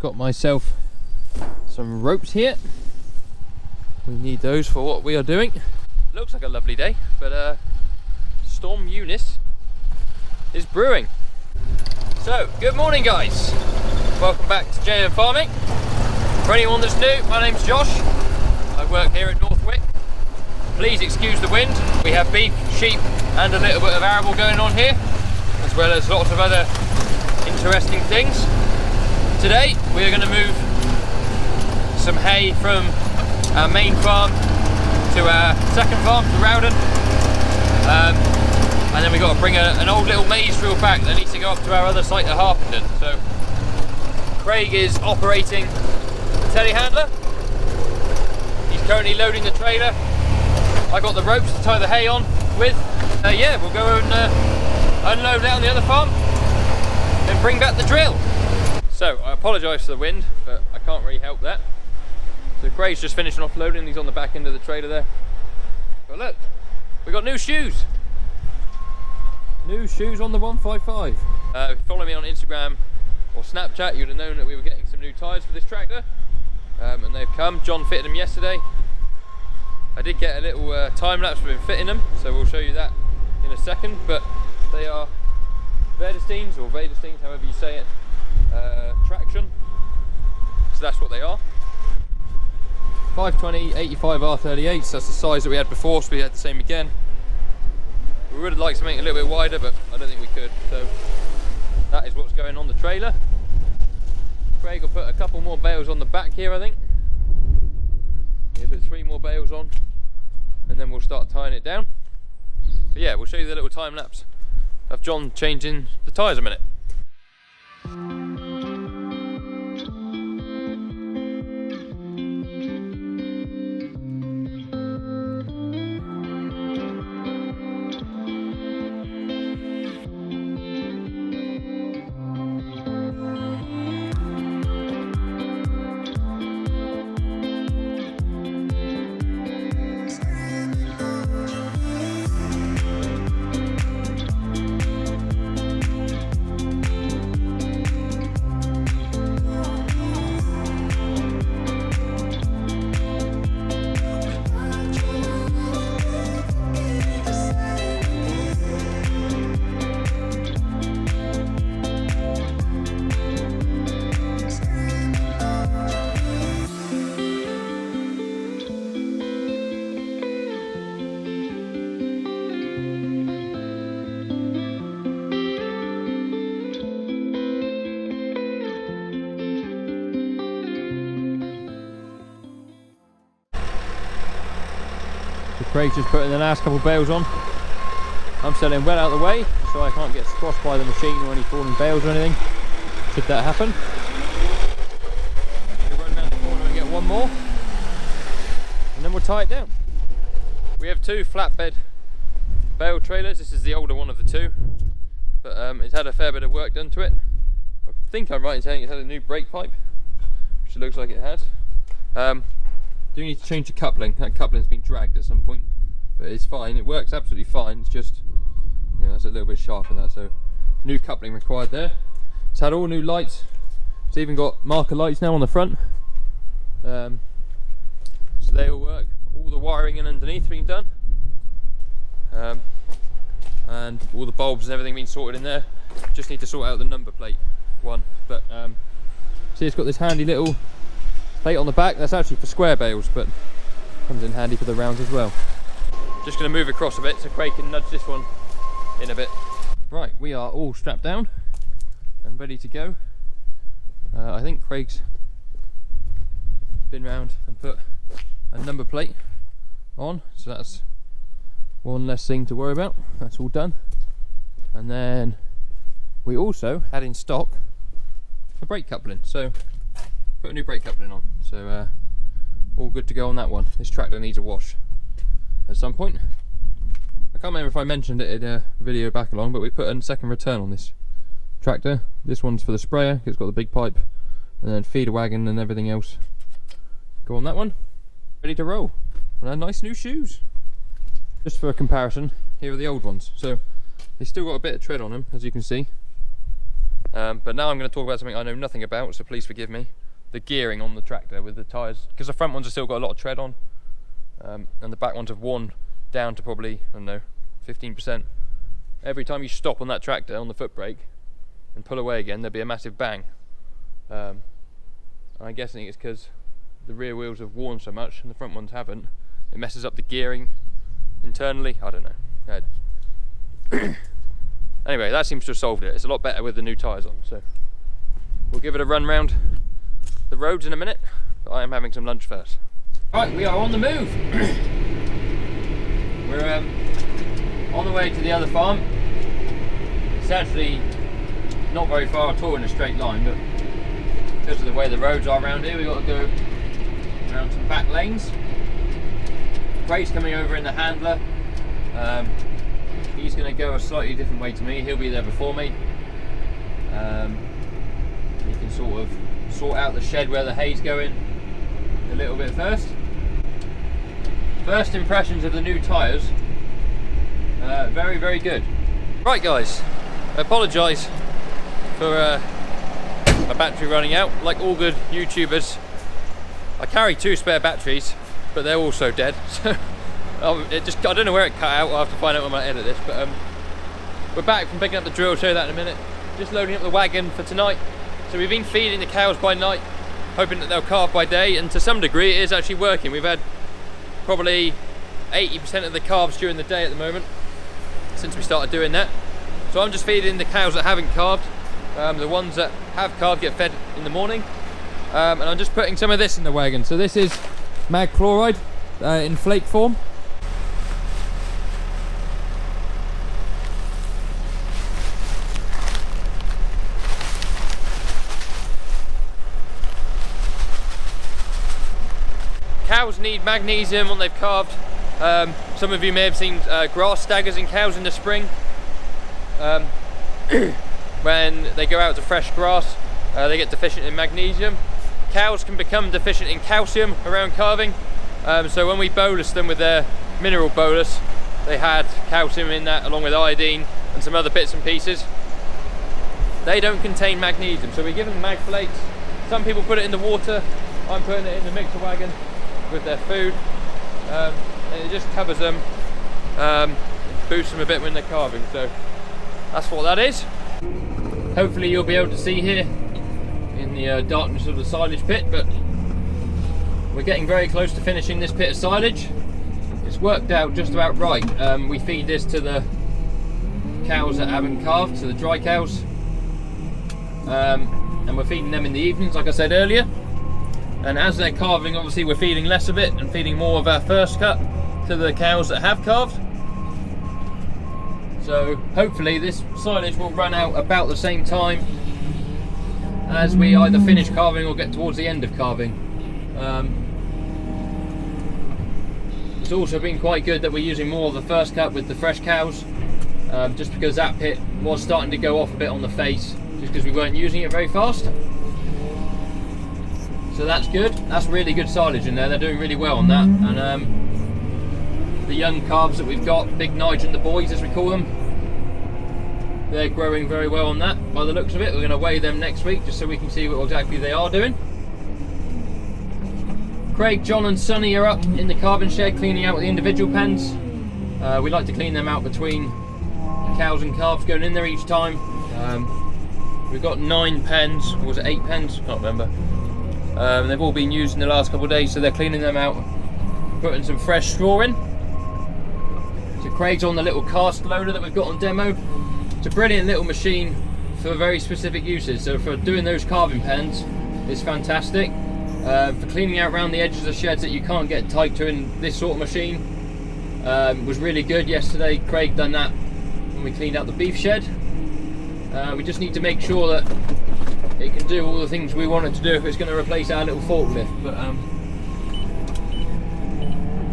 got myself some ropes here. We need those for what we are doing. Looks like a lovely day, but Storm Eunice is brewing. So, good morning guys. Welcome back to JM Farming. For anyone that's new, my name's Josh. I work here at Northwick. Please excuse the wind. We have beef, sheep and a little bit of arable going on here, as well as lots of other interesting things. Today we are going to move some hay from our main farm to our second farm, to Rowden. And then we've got to bring an old little maize reel back that needs to go up to our other site at Harpenden. So Craig is operating the telehandler. He's currently loading the trailer. I got the ropes to tie the hay on with. Yeah, we'll go and unload that on the other farm and bring back the drill. So I apologise for the wind, but I can't really help that. So Craig's just finishing off loading. He's on the back end of the trailer there. But look, we got new shoes. New shoes on the 155. If you follow me on Instagram or Snapchat, you'd have known that we were getting some new tyres for this tractor. And they've come. John fitted them yesterday. I did get a little time lapse of him fitting them, so we'll show you that in a second. But they are Vedesteins, or Vedesteins, however you say it, traction. So that's what they are. 520 85 R38s. That's the size that we had before, so we had the same again. We would have liked to make it a little bit wider, but I don't think we could. So that is what's going on the trailer. Craig will put a couple more bales on the back here, I think. He'll put 3 more bales on, and then we'll start tying it down. But yeah, we'll show you the little time lapse of John changing the tyres a minute. Craig's just putting the last couple of bales on. I'm standing well out of the way, so I can't get squashed by the machine or any falling bales or anything, should that happen. We'll run around the corner and get one more, and then we'll tie it down. We have 2 flatbed bale trailers. This is the older one of the 2, but it's had a fair bit of work done to it. I think I'm right in saying it's had a new brake pipe, which it looks like it has. Do need to change the coupling. That coupling's been dragged at some point, but it's fine. It works absolutely fine. It's just, you know, it's a little bit sharp in that, so new coupling required there. It's had all new lights. It's even got marker lights now on the front, so they all work. All the wiring in underneath being done, and all the bulbs and everything being sorted in there. Just need to sort out the number plate one, but see, it's got this handy little plate on the back. That's actually for square bales, but comes in handy for the rounds as well. Just going to move across a bit so Craig can nudge this one in a bit. Right, we are all strapped down and ready to go. I think Craig's been round and put a number plate on, so that's one less thing to worry about. That's all done. And then we also had in stock a brake coupling, so put a new brake coupling on, so all good to go on that one. This tractor needs a wash at some point. I can't remember if I mentioned it in a video back along, but we put a second return on this tractor. This one's for the sprayer, it's got the big pipe, and then feeder wagon and everything else go on that one. Ready to roll. And our nice new shoes. Just for a comparison, here are the old ones. So they still got a bit of tread on them, as you can see. But now I'm going to talk about something I know nothing about, so please forgive me. The gearing on the tractor with the tyres, because the front ones have still got a lot of tread on, and the back ones have worn down to probably, I don't know, 15%. Every time you stop on that tractor on the foot brake and pull away again, there'll be a massive bang. And I'm guessing it's because the rear wheels have worn so much and the front ones haven't. It messes up the gearing internally. I don't know. Anyway, that seems to have solved it. It's a lot better with the new tyres on, so we'll give it a run round the roads in a minute, but I am having some lunch first. Right, we are on the move. We're on the way to the other farm. It's actually not very far at all in a straight line, but because of the way the roads are around here, we've got to go around some back lanes. Craig's coming over in the handler. He's going to go a slightly different way to me. He'll be there before me. He can sort of sort out the shed where the hay's going a little bit first. First impressions of the new tyres, very, very good. Right guys, I apologise for my battery running out. Like all good YouTubers, I carry 2 spare batteries, but they're also dead. So I don't know where it cut out. I'll have to find out when I edit this. But we're back from picking up the drill. I'll show you that in a minute. Just loading up the wagon for tonight. So we've been feeding the cows by night, hoping that they'll calve by day, and to some degree it is actually working. We've had probably 80% of the calves during the day at the moment since we started doing that. So I'm just feeding the cows that haven't calved. The ones that have calved get fed in the morning, and I'm just putting some of this in the wagon. So this is mag chloride in flake form. Cows need magnesium when they've calved. Some of you may have seen grass staggers in cows in the spring. When they go out to fresh grass, they get deficient in magnesium. Cows can become deficient in calcium around calving. So when we bolus them with their mineral bolus, they had calcium in that along with iodine and some other bits and pieces. They don't contain magnesium, so we give them mag flakes. Some people put it in the water. I'm putting it in the mixer wagon with their food, and it just covers them, boosts them a bit when they're calving. So that's what that is. Hopefully you'll be able to see here in the darkness of the silage pit, but we're getting very close to finishing this pit of silage. It's worked out just about right. We feed this to the cows that haven't calved, to the dry cows, and we're feeding them in the evenings like I said earlier. And as they're calving, obviously we're feeding less of it and feeding more of our first cut to the cows that have calved. So hopefully this silage will run out about the same time as we either finish calving or get towards the end of calving. It's also been quite good that we're using more of the first cut with the fresh cows, just because that pit was starting to go off a bit on the face, just because we weren't using it very fast. So that's good. That's really good silage in there. They're doing really well on that. And the young calves that we've got, Big Nige and the boys as we call them, they're growing very well on that by the looks of it. We're going to weigh them next week just so we can see what exactly they are doing. Craig, John and Sonny are up in the calving shed cleaning out the individual pens. We like to clean them out between cows and calves going in there each time. We've got 9 pens, or was it 8 pens? Can't remember. They've all been used in the last couple of days, so they're cleaning them out, putting some fresh straw in. So Craig's on the little cast loader that we've got on demo. It's a brilliant little machine for very specific uses. So for doing those calving pens, it's fantastic. For cleaning out around the edges of the sheds that you can't get tight to in this sort of machine, was really good. Yesterday Craig done that when we cleaned out the beef shed. We just need to make sure that it can do all the things we want it to do if it's going to replace our little forklift. But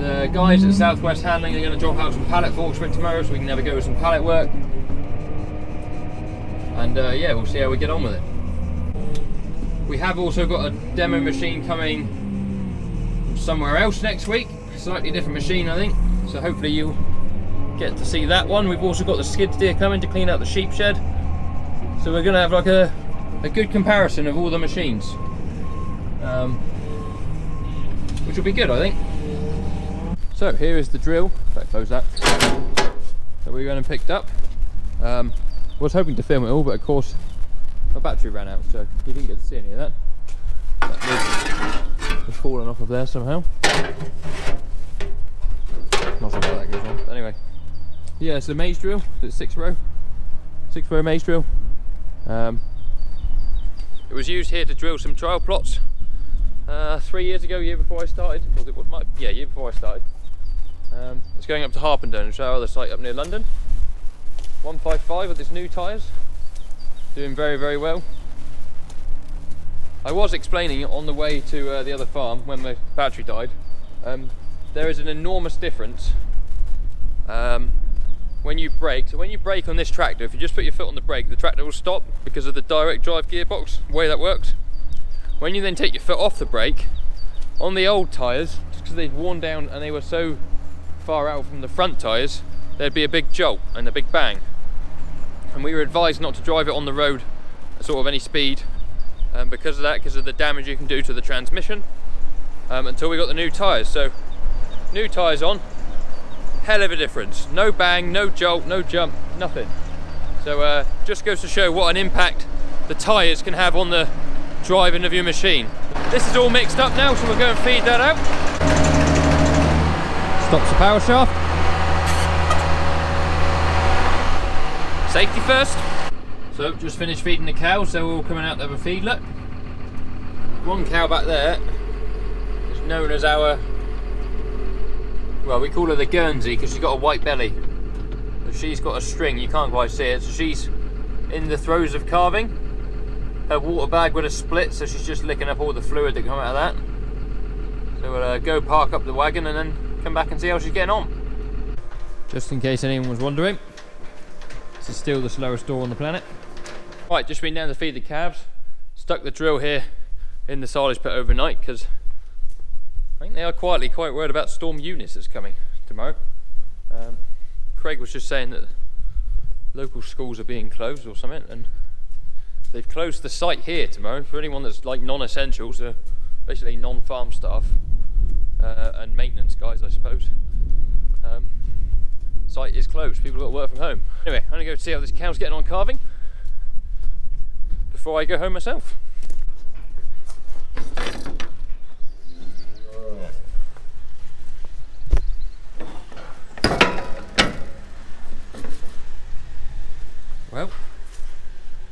the guys at Southwest Handling are going to drop out some pallet forks for it tomorrow, so we can have a go with some pallet work. And yeah, we'll see how we get on with it. We have also got a demo machine coming from somewhere else next week, a slightly different machine I think, so hopefully you'll get to see that one. We've also got the skid steer coming to clean out the sheep shed, So we're going to have like a good comparison of all the machines, which will be good, I think. So here is the drill. Better close that. That we went and picked up. Was hoping to film it all, but of course my battery ran out, so you didn't get to see any of that. That was fallen off of there somehow. Not sure how that goes on. But anyway, yeah, it's a maze drill. It's 6-row maze drill. It was used here to drill some trial plots 3 years ago, year before I started. Year before I started. It's going up to Harpenden, which is our other site up near London. 155 with its new tyres. Doing very, very well. I was explaining on the way to the other farm when my battery died. There is an enormous difference when you brake. So when you brake on this tractor, if you just put your foot on the brake, the tractor will stop because of the direct drive gearbox, the way that works. When you then take your foot off the brake, on the old tyres, just because they'd worn down and they were so far out from the front tyres, there'd be a big jolt and a big bang. And we were advised not to drive it on the road at sort of any speed because of that, because of the damage you can do to the transmission, until we got the new tyres. So new tyres on, hell of a difference. No bang, no jolt, no jump, nothing. So just goes to show what an impact the tyres can have on the driving of your machine. This is all mixed up now, so we'll go and feed that out. Stops the power shaft. Safety first. So just finished feeding the cows, they're all coming out to have a feed. Look, one cow back there is known as our, well, we call her the Guernsey because she's got a white belly. So she's got a string, you can't quite see it, so she's in the throes of calving. Her water bag would have split, so she's just licking up all the fluid that come out of that. So we'll go park up the wagon and then come back and see how she's getting on. Just in case anyone was wondering, this is still the slowest door on the planet. Right, just been down to feed the calves. Stuck the drill here in the silage pit overnight because I think they are quietly quite worried about Storm Eunice that's coming tomorrow. Craig was just saying that local schools are being closed or something, and they've closed the site here tomorrow for anyone that's like non-essential, so basically non-farm staff and maintenance guys, I suppose. Site is closed, people got to work from home. Anyway, I'm going to go see how this cow's getting on calving before I go home myself. Well,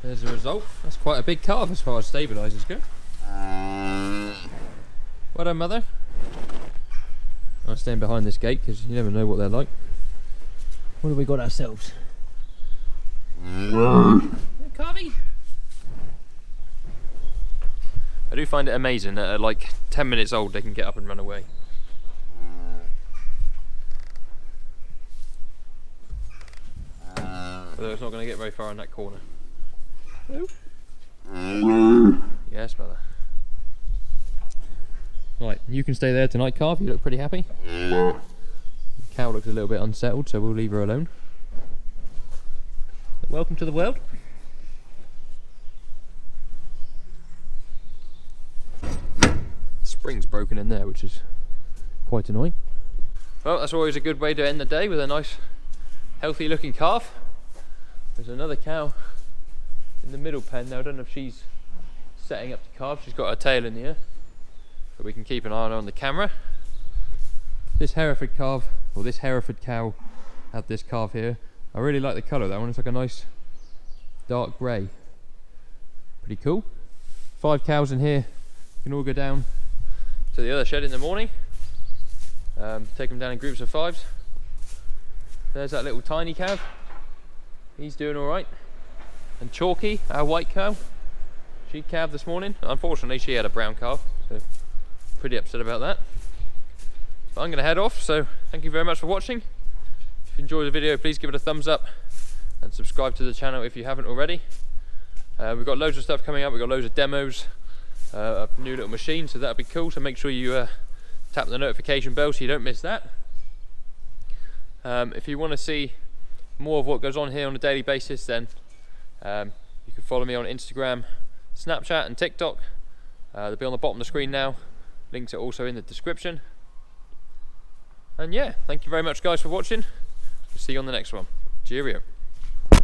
there's the result. That's quite a big calf as far as stabilisers go. Well done, mother. I'll stand behind this gate because you never know what they're like. What have we got ourselves? Calving. I do find it amazing that at like 10 minutes old they can get up and run away. Although it's not going to get very far in that corner. Hello? Yes, mother. Right, you can stay there tonight, calf. You look pretty happy. The cow looks a little bit unsettled, so we'll leave her alone. But welcome to the world. The spring's broken in there, which is quite annoying. Well, that's always a good way to end the day, with a nice, healthy looking calf. There's another cow in the middle pen now. I don't know if she's setting up to calve. She's got her tail in the air, but we can keep an eye on her on the camera. This Hereford calf, or this Hereford cow, had this calf here. I really like the colour of that one. It's like a nice dark grey. Pretty cool. 5 cows in here. You can all go down to the other shed in the morning. Take them down in groups of 5s. There's that little tiny cow. He's doing all right. And Chalky, our white cow, she calved this morning. Unfortunately, she had a brown calf, so pretty upset about that. But I'm going to head off, so thank you very much for watching. If you enjoyed the video, please give it a thumbs up and subscribe to the channel if you haven't already. We've got loads of stuff coming up. We've got loads of demos of new little machines, so that'll be cool. So make sure you tap the notification bell so you don't miss that. If you want to see more of what goes on here on a daily basis, then you You can follow me on Instagram, Snapchat and TikTok. They'll be on the bottom of the screen now. Links are also in the description. And yeah, thank you very much guys for watching. We'll see you on the next one. Cheerio.